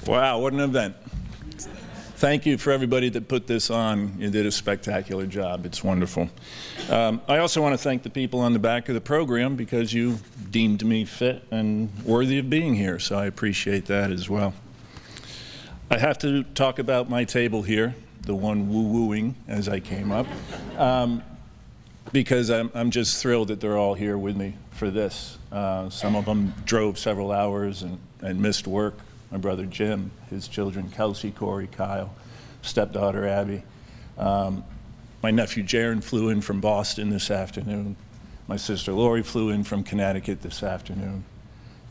Wow, what an event. Thank you for everybody that put this on. You did a spectacular job. It's wonderful. I also want to thank the people on the back of the program because you deemed me fit and worthy of being here, so I appreciate that as well. I have to talk about my table here, the one woo-wooing as I came up, because I'm just thrilled that they're all here with me for this. Some of them drove several hours and missed work. My brother Jim, his children Kelsey, Corey, Kyle, stepdaughter Abby. My nephew Jaron flew in from Boston this afternoon. My sister Lori flew in from Connecticut this afternoon.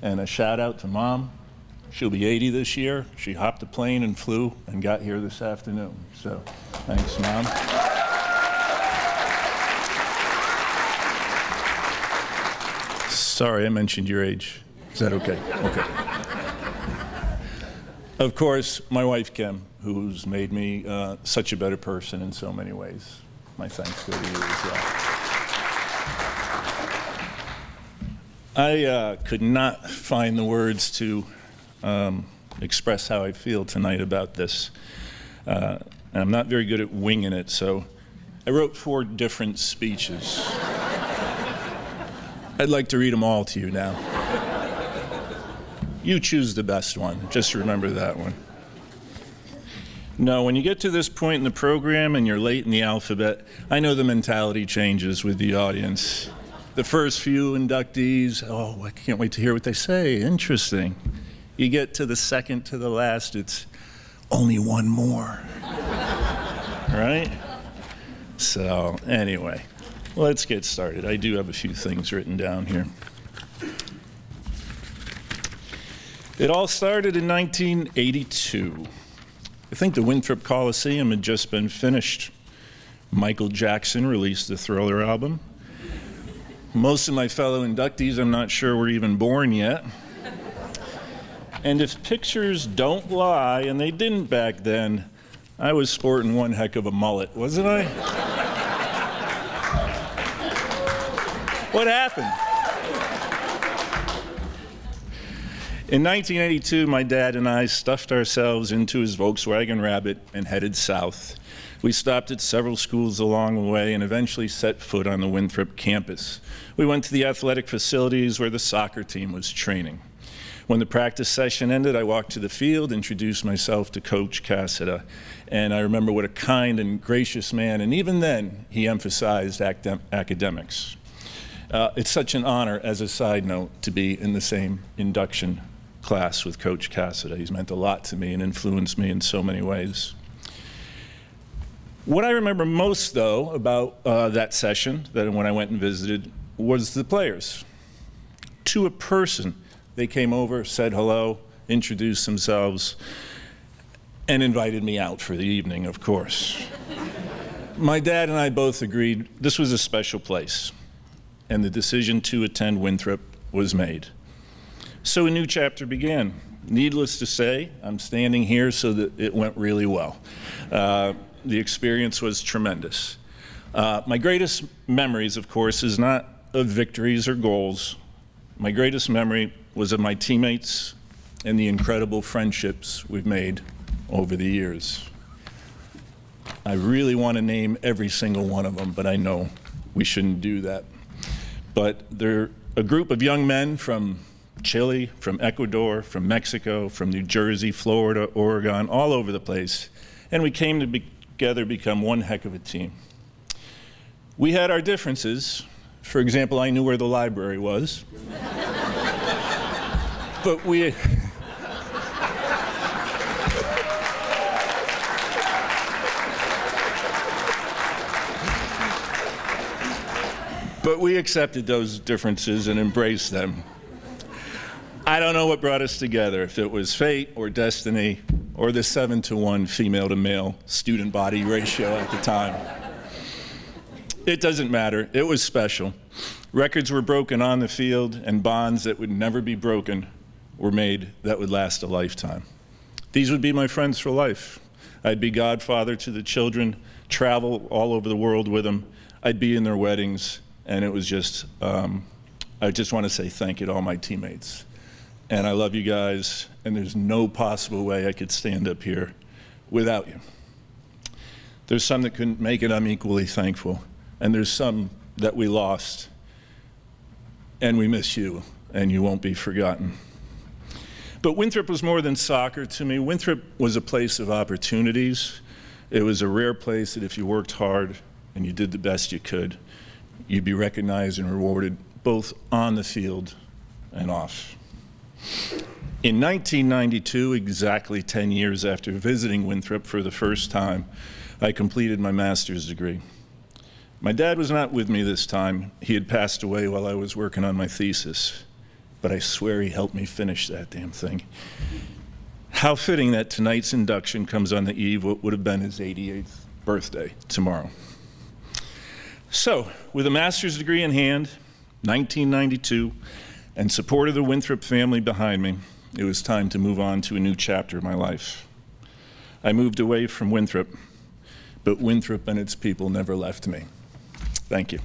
And a shout out to Mom. She'll be 80 this year. She hopped a plane and flew and got here this afternoon. So thanks, Mom. Sorry, I mentioned your age. Is that okay? Okay. Of course, my wife, Kim, who's made me such a better person in so many ways. My thanks go to you as well. I could not find the words to express how I feel tonight about this. And I'm not very good at winging it, so I wrote 4 different speeches. I'd like to read them all to you now. You choose the best one. Just remember that one. No, when you get to this point in the program and you're late in the alphabet, I know the mentality changes with the audience. The first few inductees, oh, I can't wait to hear what they say. Interesting. You get to the second to the last, it's only one more. Right? So, anyway, let's get started. I do have a few things written down here. It all started in 1982. I think the Winthrop Coliseum had just been finished. Michael Jackson released the Thriller album. Most of my fellow inductees, I'm not sure, were even born yet. And if pictures don't lie, and they didn't back then, I was sporting one heck of a mullet, wasn't I? What happened? In 1982, my dad and I stuffed ourselves into his Volkswagen Rabbit and headed south. We stopped at several schools along the way and eventually set foot on the Winthrop campus. We went to the athletic facilities where the soccer team was training. When the practice session ended, I walked to the field, introduced myself to Coach Cassida, and I remember what a kind and gracious man, and even then, he emphasized academics. It's such an honor, as a side note, to be in the same induction class with Coach Cassida. He's meant a lot to me and influenced me in so many ways. What I remember most, though, about that session, that when I went and visited, was the players. To a person, they came over, said hello, introduced themselves, and invited me out for the evening, of course. My dad and I both agreed this was a special place, and the decision to attend Winthrop was made. So a new chapter began. Needless to say, I'm standing here so that it went really well. The experience was tremendous. My greatest memories, of course, is not of victories or goals. My greatest memory was of my teammates and the incredible friendships we've made over the years. I really want to name every single one of them, but I know we shouldn't do that. But they're a group of young men from Chile, from Ecuador, from Mexico, from New Jersey, Florida, Oregon, all over the place. And we came together, become one heck of a team. We had our differences. For example, I knew where the library was. But we accepted those differences and embraced them. I don't know what brought us together, if it was fate or destiny or the 7-to-1 female to male student body ratio at the time. It doesn't matter. It was special. Records were broken on the field, and bonds that would never be broken were made that would last a lifetime. These would be my friends for life. I'd be godfather to the children, travel all over the world with them. I'd be in their weddings, and it was just, I just want to say thank you to all my teammates. and I love you guys, and there's no possible way I could stand up here without you. There's some that couldn't make it, I'm equally thankful, and there's some that we lost, and we miss you, and you won't be forgotten. But Winthrop was more than soccer to me. Winthrop was a place of opportunities. It was a rare place that if you worked hard and you did the best you could, you'd be recognized and rewarded both on the field and off. In 1992, exactly 10 years after visiting Winthrop for the first time, I completed my master's degree. My dad was not with me this time. He had passed away while I was working on my thesis, but I swear he helped me finish that damn thing. How fitting that tonight's induction comes on the eve of what would have been his 88th birthday tomorrow. So, with a master's degree in hand, 1992, and support of the Winthrop family behind me, it was time to move on to a new chapter of my life. I moved away from Winthrop, but Winthrop and its people never left me. Thank you.